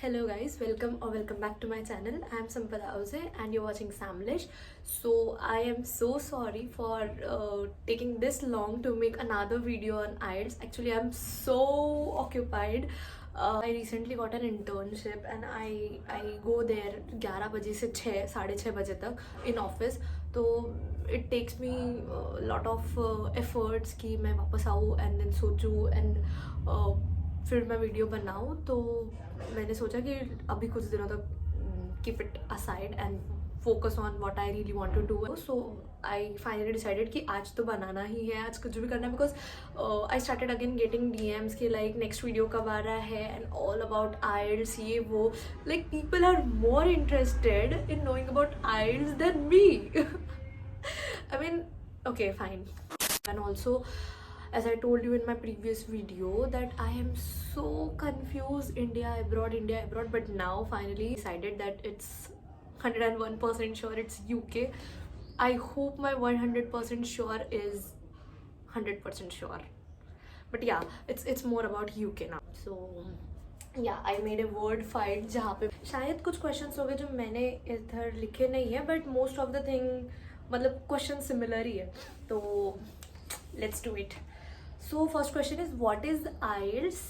Hello guys, welcome back to my channel. I am Sampada Auze and you're watching Samlish. So I am so sorry for taking this long to make another video on IELTS. Actually, I'm so occupied. I recently got an internship and I go there 11 बजे से 6 साढ़े 6 बजे तक in office. तो it takes me a lot of efforts कि मैं वापस आऊँ and then सोचूँ and फिर मैं वीडियो बनाऊँ. तो मैंने सोचा कि अभी कुछ दिनों तक keep it aside and focus on what I really want to do. So I finally decided कि आज तो बनाना ही है, आज कुछ भी करना है. Because I started again getting DMs कि लाइक नेक्स्ट वीडियो कब आ रहा है एंड ऑल अबाउट IELTS ये वो. Like people are more interested in knowing about IELTS then me. I mean okay fine. And also, as I told you in my previous video, that I am so confused, India abroad, but now finally decided that it's 101% sure it's UK. I hope my 100% sure is 100% sure, but yeah, it's more about UK now. So yeah, I made a word file जहाँ पे शायद कुछ questions होंगे जो मैंने इधर लिखे नहीं है, but most of the thing मतलब question similar ही है. तो let's do it. So first question is, what is IELTS?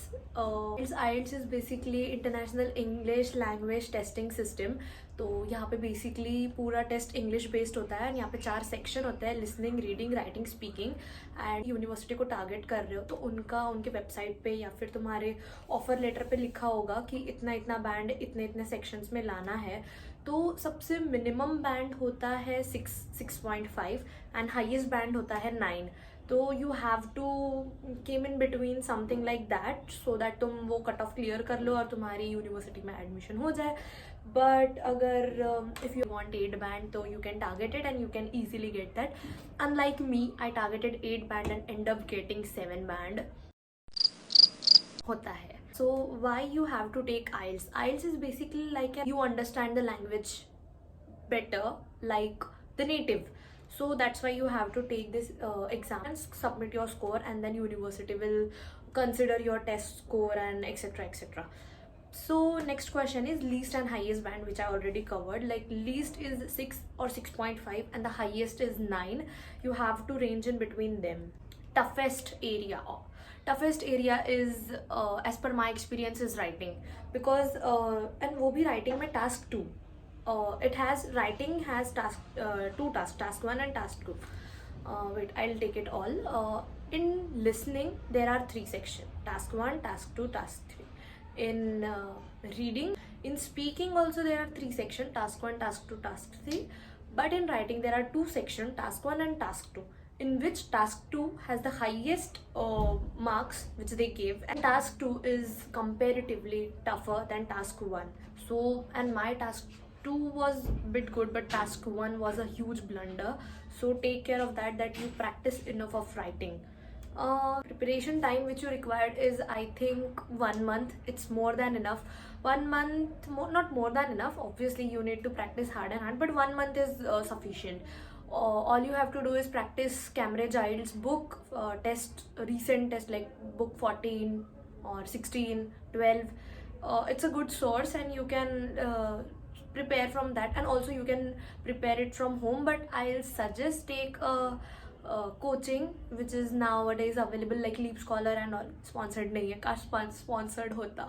IELTS is basically International English Language Testing System. तो यहाँ पे बेसिकली पूरा टेस्ट इंग्लिश बेस्ड होता है. यहाँ पे 4 सेक्शन होते हैं: listening, reading, writing, speaking. And university को टारगेट कर रहे हो तो उनके वेबसाइट पे या फिर तुम्हारे ऑफर लेटर पे लिखा होगा कि इतना इतना बैंड इतने इतने सेक्शंस में लाना है. तो सबसे मिनिमम बैंड होता है 6.5 एंड हाईएस्ट बैंड होता है 9. तो you have to came in between something like that so that तुम वो कट ऑफ क्लियर कर लो और तुम्हारी यूनिवर्सिटी में एडमिशन हो जाए. बट अगर इफ़ यू वांट 8 बैंड तो you can target it and you can easily get that. Unlike me, I targeted 8 band and and up getting 7 band होता है. So why you have to take IELTS? IELTS is basically like you understand the language better like the native. So that's why you have to take this exam and submit your score, and then university will consider your test score and etc etc. So next question is least and highest band, which I already covered. Like least is 6 or 6.5 and the highest is 9. You have to range in between them. Toughest area is as per my experience is writing, because and वो भी writing में task 2. It has writing has two tasks, task 1 and task 2. Wait, I'll take it all. In listening there are 3 sections: task 1, task 2, task 3. In reading, in speaking also there are 3 sections: task 1, task 2, task 3. But in writing there are 2 sections: task 1 and task 2, in which task 2 has the highest marks which they gave, and task 2 is comparatively tougher than task 1. So, and my task 2 was a bit good, but task 1 was a huge blunder. So take care of that you practice enough of writing. Preparation time which you required is, I think, 1 month. It's more than enough. 1 month, not more than enough, obviously you need to practice hard and hard, but 1 month is sufficient. All you have to do is practice Cambridge IELTS book, recent test like book 14 or 16, 12. It's a good source and you can prepare from that, and also you can prepare it from home. But I'll suggest take a coaching which is nowadays available like Leap Scholar and all. Sponsored nahi hai, kash sponsored hota.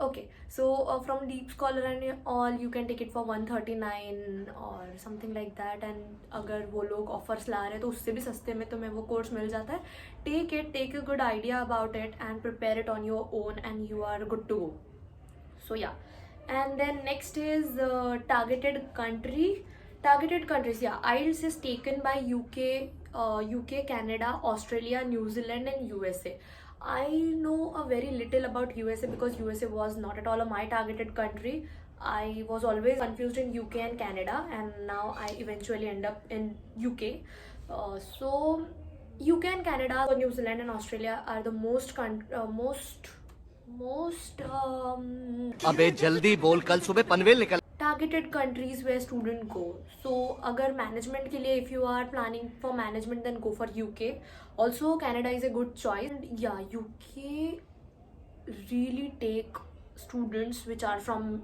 Okay, so from Leap Scholar and all you can take it for 139 or something like that. And अगर वो लोग offers ला रहे हैं तो उससे भी सस्ते में तुम्हें वो कोर्स मिल जाता है. Take it, take a good idea about it and prepare it on your own and you are good to go. So yeah. And then next is targeted countries. Yeah, IELTS is taken by UK, Canada, Australia, New Zealand and USA. I know a very little about USA because USA was not at all my targeted country. I was always confused in UK and Canada, and now I eventually end up in UK. So UK and Canada, New Zealand and Australia are the most अबे जल्दी बोल, कल सुबह पनवेल निकल. targeted countries where student go. So अगर management के लिए, if you are planning for management, then go for UK. Also Canada is a good choice. And yeah, UK really take students which are from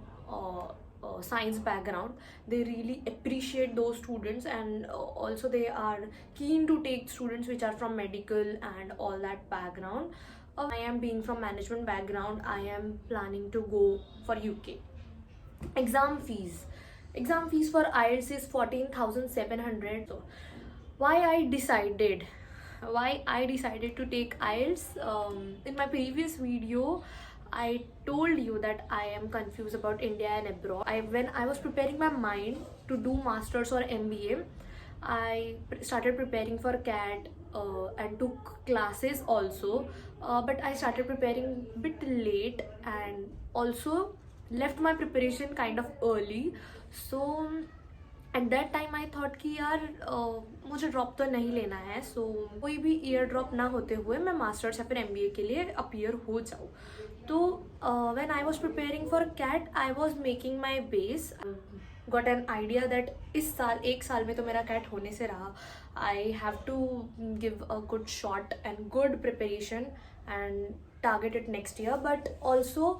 science background. They really appreciate those students, and also they are keen to take students which are from medical and all that background. I am being from management background. I am planning to go for UK. Exam fees. Exam fees for IELTS is 14,700. So why I decided to take IELTS. In my previous video I told you that I am confused about India and abroad. When I was preparing my mind to do masters or MBA, I started preparing for CAT and took classes also, but I started preparing a bit late and also left my preparation kind of early. So at that time I thought कि यार मुझे drop तो नहीं लेना है, सो कोई भी year drop ना होते हुए मैं मास्टर्स या फिर MBA के लिए अपीयर हो जाऊँ. तो when I was preparing for CAT I was making my base, got an idea that इस साल 1 साल में तो मेरा कैट होने से रहा. I have to give a good shot and good preparation and target it next year. But also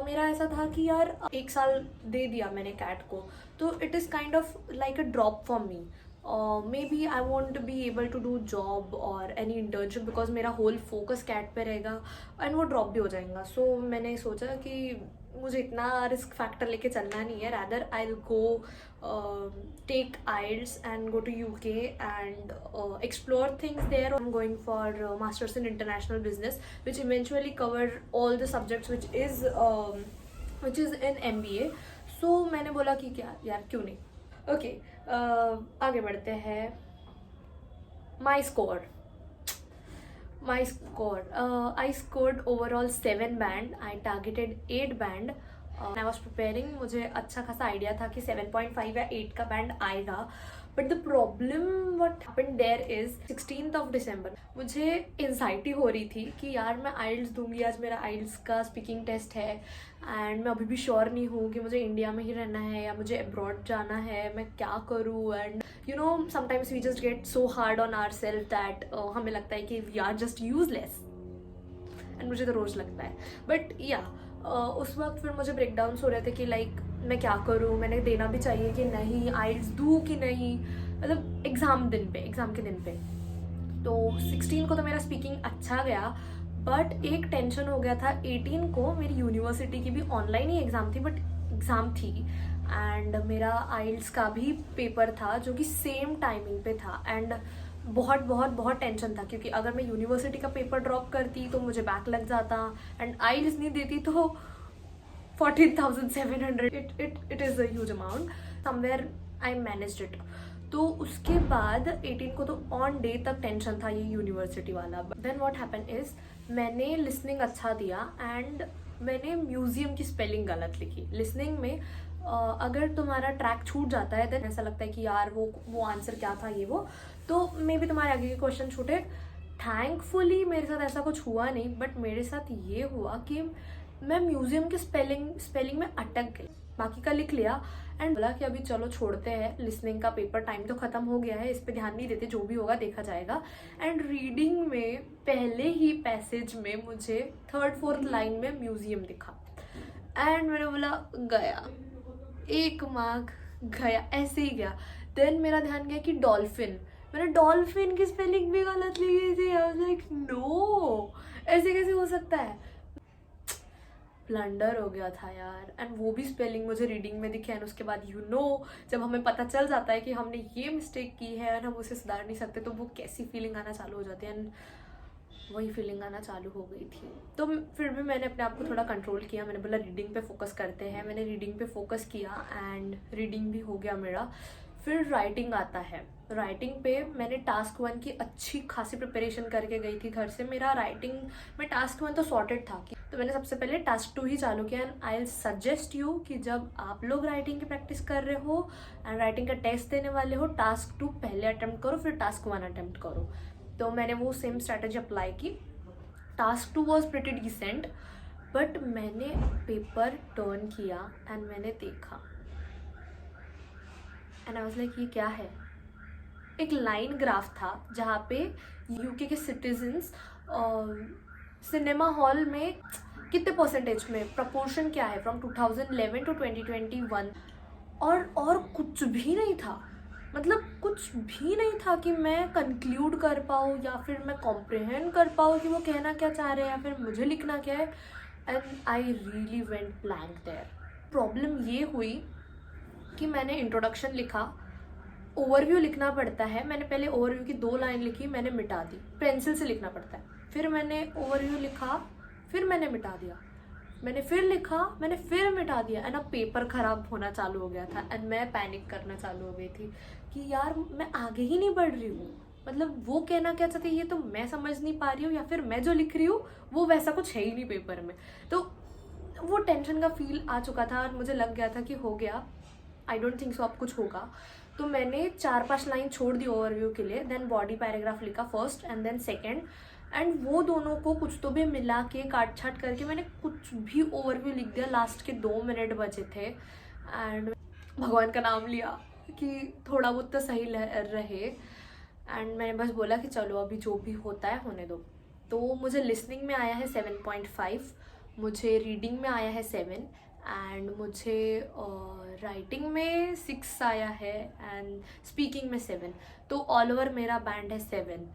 मेरा ऐसा था कि यार 1 साल दे दिया मैंने कैट को, तो it is kind of like a drop for me. Maybe I want be able to do job और एनी इंटर्नशिप बिकॉज मेरा होल फोकस कैट पे रहेगा एंड वो ड्रॉप भी हो जाएगा. सो मैंने सोचा कि मुझे इतना रिस्क फैक्टर लेके चलना नहीं है. Rather I will go take IELTS and go to UK and explore things there. I'm going for masters in international business, which eventually cover all the subjects which is in MBA. So मैंने बोला कि क्या यार क्यों नहीं. Okay, आगे बढ़ते हैं. My score. I scored overall 7 band. I targeted 8 band. I was preparing, मुझे अच्छा खासा आइडिया था कि 7.5 या 8 का बैंड आएगा. But the problem what happened there is 16th of December मुझे एंजाइटी हो रही थी कि यार मैं IELTS दूंगी. आज मेरा IELTS का स्पीकिंग टेस्ट है एंड मैं अभी भी श्योर नहीं हूँ कि मुझे इंडिया में ही रहना है या मुझे अब्रॉड जाना है, मैं क्या करूँ. And you know sometimes we just get so hard on our self that हमें लगता है कि we are just useless, and मुझे तो रोज़ लगता है. बट या उस वक्त फिर मुझे ब्रेकडाउन्स हो रहे थे कि लाइक मैं क्या करूँ, मैंने देना भी चाहिए कि नहीं, IELTS दूँ कि नहीं, मतलब एग्ज़ाम के दिन पे. तो 16 को तो मेरा स्पीकिंग अच्छा गया, बट एक टेंशन हो गया था. 18 को मेरी यूनिवर्सिटी की भी ऑनलाइन ही एग्ज़ाम थी, बट एग्ज़ाम थी एंड मेरा IELTS का भी पेपर था जो कि सेम टाइमिंग पे था. एंड बहुत बहुत बहुत टेंशन था क्योंकि अगर मैं यूनिवर्सिटी का पेपर ड्रॉप करती तो मुझे बैक लग जाता एंड IELTS नहीं देती तो 14,700 it is a huge amount. Somewhere I managed it. तो उसके बाद 18 को तो ऑन डे तक टेंशन था ये यूनिवर्सिटी वाला. देन व्हाट हैपन इज मैंने लिसनिंग अच्छा दिया एंड मैंने म्यूजियम की स्पेलिंग गलत लिखी. लिसनिंग में अगर तुम्हारा ट्रैक छूट जाता है देन ऐसा लगता है कि यार वो आंसर क्या था ये वो, तो मे भी तुम्हारे आगे के क्वेश्चन छूटे. थैंकफुली मेरे साथ ऐसा कुछ हुआ नहीं, बट मेरे साथ ये हुआ कि मैं म्यूजियम के स्पेलिंग में अटक गई. बाकी का लिख लिया एंड बोला कि अभी चलो छोड़ते हैं, लिसनिंग का पेपर टाइम तो ख़त्म हो गया है, इस पर ध्यान नहीं देते, जो भी होगा देखा जाएगा. एंड रीडिंग में पहले ही पैसेज में मुझे 3rd-4th लाइन में म्यूजियम दिखा एंड मैंने बोला गया, 1 मार्क गया, ऐसे ही गया. देन मेरा ध्यान गया कि डॉल्फिन, मैंने डॉल्फिन की स्पेलिंग भी गलत लिखी थी. आई वाज लाइक नो, ऐसे कैसे हो सकता है. ब्लंडर हो गया था यार. एंड वो भी स्पेलिंग मुझे रीडिंग में दिखे. एंड उसके बाद जब हमें पता चल जाता है कि हमने ये मिस्टेक की है एंड हम उसे सुधार नहीं सकते, तो वो कैसी फीलिंग आना चालू हो जाती है. एंड वही फीलिंग आना चालू हो गई थी. तो फिर भी मैंने अपने आप को थोड़ा कंट्रोल किया. मैंने बोला रीडिंग पे फोकस करते हैं. मैंने रीडिंग पे फोकस किया एंड रीडिंग भी हो गया मेरा. फिर राइटिंग आता है. राइटिंग पे मैंने टास्क 1 की अच्छी खासी प्रिपरेशन करके गई थी घर से. मेरा राइटिंग में टास्क 1 तो सॉर्टेड था, तो मैंने सबसे पहले टास्क 2 ही चालू किया. And I will suggest you कि जब आप लोग राइटिंग की प्रैक्टिस कर रहे हो एंड राइटिंग का टेस्ट देने वाले हो, टास्क 2 पहले अटेम्प्ट करो, फिर टास्क 1 अटेम्प्ट करो. तो मैंने वो सेम स्ट्रैटेजी अप्लाई की. Task 2 was pretty decent, but मैंने पेपर टर्न किया एंड मैंने देखा एंड आई वाज लाइक ये क्या है. एक लाइन ग्राफ था जहाँ पे यूके के सिटीजन्स सिनेमा हॉल में कितने परसेंटेज में, प्रपोर्शन क्या है फ्रॉम 2011 टू 2021, और कुछ भी नहीं था, मतलब कुछ भी नहीं था कि मैं कंक्लूड कर पाऊँ या फिर मैं कॉम्प्रिहेंड कर पाऊँ कि वो कहना क्या चाह रहे हैं या फिर मुझे लिखना क्या है. And I really went blank there. Problem ये हुई कि मैंने इंट्रोडक्शन लिखा, ओवरव्यू लिखना पड़ता है, मैंने पहले ओवरव्यू की 2 लाइन लिखी, मैंने मिटा दी, पेंसिल से लिखना पड़ता है. फिर मैंने ओवरव्यू लिखा, फिर मैंने मिटा दिया, मैंने फिर लिखा, मैंने फिर मिटा दिया. एंड अब पेपर ख़राब होना चालू हो गया था एंड मैं पैनिक करना चालू हो गई थी कि यार मैं आगे ही नहीं बढ़ रही हूँ. मतलब वो कहना क्या चाहते हैं ये तो मैं समझ नहीं पा रही हूँ, या फिर मैं जो लिख रही हूँ वो वैसा कुछ है ही नहीं पेपर में. तो वो टेंशन का फील आ चुका था और मुझे लग गया था कि हो गया, आई डोंट थिंक सो अब कुछ होगा. तो मैंने 4-5 लाइन छोड़ दी ओवरव्यू के लिए, देन बॉडी पैराग्राफ लिखा first and then second. And वो दोनों को कुछ तो भी मिला के काट छाट करके मैंने कुछ भी ओवरव्यू लिख दिया. लास्ट के 2 मिनट बचे थे एंड भगवान का नाम लिया कि थोड़ा बहुत तो सही रहे. एंड मैंने बस बोला कि चलो अभी जो भी होता है होने दो. तो मुझे लिसनिंग में आया है 7.5, मुझे रीडिंग में आया है 7 एंड मुझे राइटिंग में 6 आया है एंड स्पीकिंग में 7. तो ऑल ओवर मेरा बैंड है 7.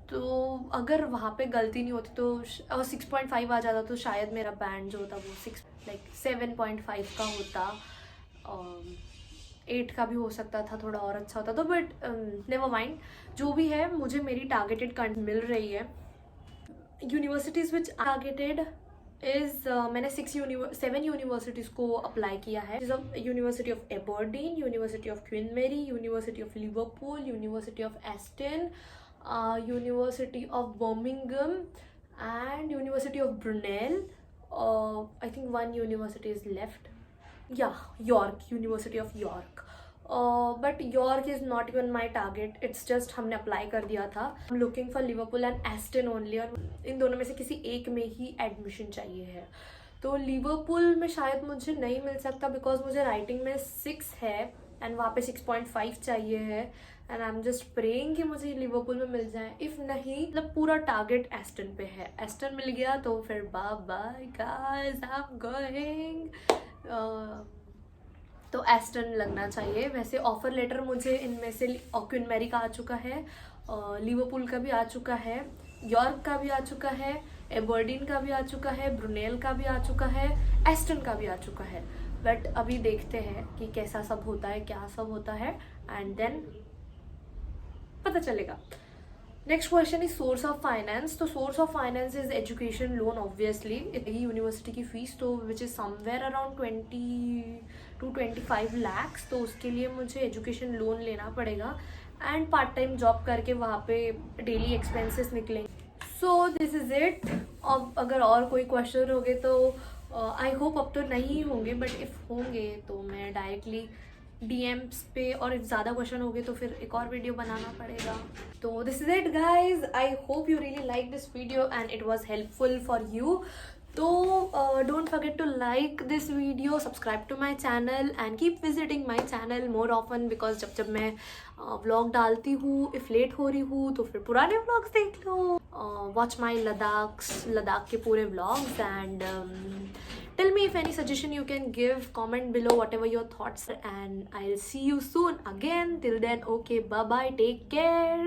तो अगर वहाँ पे गलती नहीं होती तो 6.5 आ जाता तो शायद मेरा बैंड जो होता वो 7.5 का होता. 8 का भी हो सकता था, थोड़ा और अच्छा होता. तो बट नेवर माइंड, जो भी है मुझे मेरी टारगेटेड कंटेंट मिल रही है. यूनिवर्सिटीज़ विच टारगेटेड इज़ मैंने 7 यूनिवर्सिटीज़ को अप्लाई किया है. University of Aberdeen, university of queen मेरी, university of Liverpool, university of Aston, University of Birmingham and University of Brunel. I think one university is left. Yeah, York, University of York. But York is not even my target. It's just हमने apply कर दिया था. I'm looking for Liverpool and Aston only. और इन दोनों में से किसी एक में ही एडमिशन चाहिए है. तो लिवरपूल में शायद मुझे नहीं मिल सकता बिकॉज मुझे राइटिंग में 6 है एंड वहाँ पे 6.5 चाहिए है. And I am just praying कि मुझे लिवरपूल में मिल जाए. इफ़ नहीं, मतलब पूरा टारगेट एस्टन पे है. एस्टन मिल गया तो फिर bye guys, I am going. तो एस्टन लगना चाहिए. वैसे ऑफर लेटर मुझे इनमें से क्वीन मैरी का आ चुका है, लिवरपूल का भी आ चुका है, यॉर्क का भी आ चुका है, एबरडीन का भी आ चुका है, ब्रुनेल का भी आ चुका है, एस्टन का भी आ चुका है. बट अभी देखते हैं कि कैसा सब होता है, क्या सब होता है, एंड देन पता चलेगा. Next question is source of finance. तो source of finance is education loan obviously. University की फीस तो which is somewhere around 20 to 25 lakhs. तो उसके लिए मुझे एजुकेशन लोन लेना पड़ेगा एंड पार्ट टाइम जॉब करके वहाँ पे डेली एक्सपेंसेस निकलेंगे. So this is it. अब अगर और कोई क्वेश्चन होंगे तो आई होप अब तो नहीं होंगे, बट इफ़ होंगे तो मैं डायरेक्टली DMs पे, और इफ ज़्यादा क्वेश्चन हो गए तो फिर एक और वीडियो बनाना पड़ेगा. तो this is it guys. I hope you really like this video and it was helpful for you. तो don't forget to like this video, subscribe to my channel and keep visiting my channel more often because जब मैं vlog डालती हूँ, if late हो रही हूँ तो फिर पुराने व्लॉग्स देख लो. वॉच माई लद्दाख के पूरे vlogs and tell me if any suggestion you can give. Comment below whatever your thoughts are, and I'll see you soon again. Till then, okay, bye bye, take care.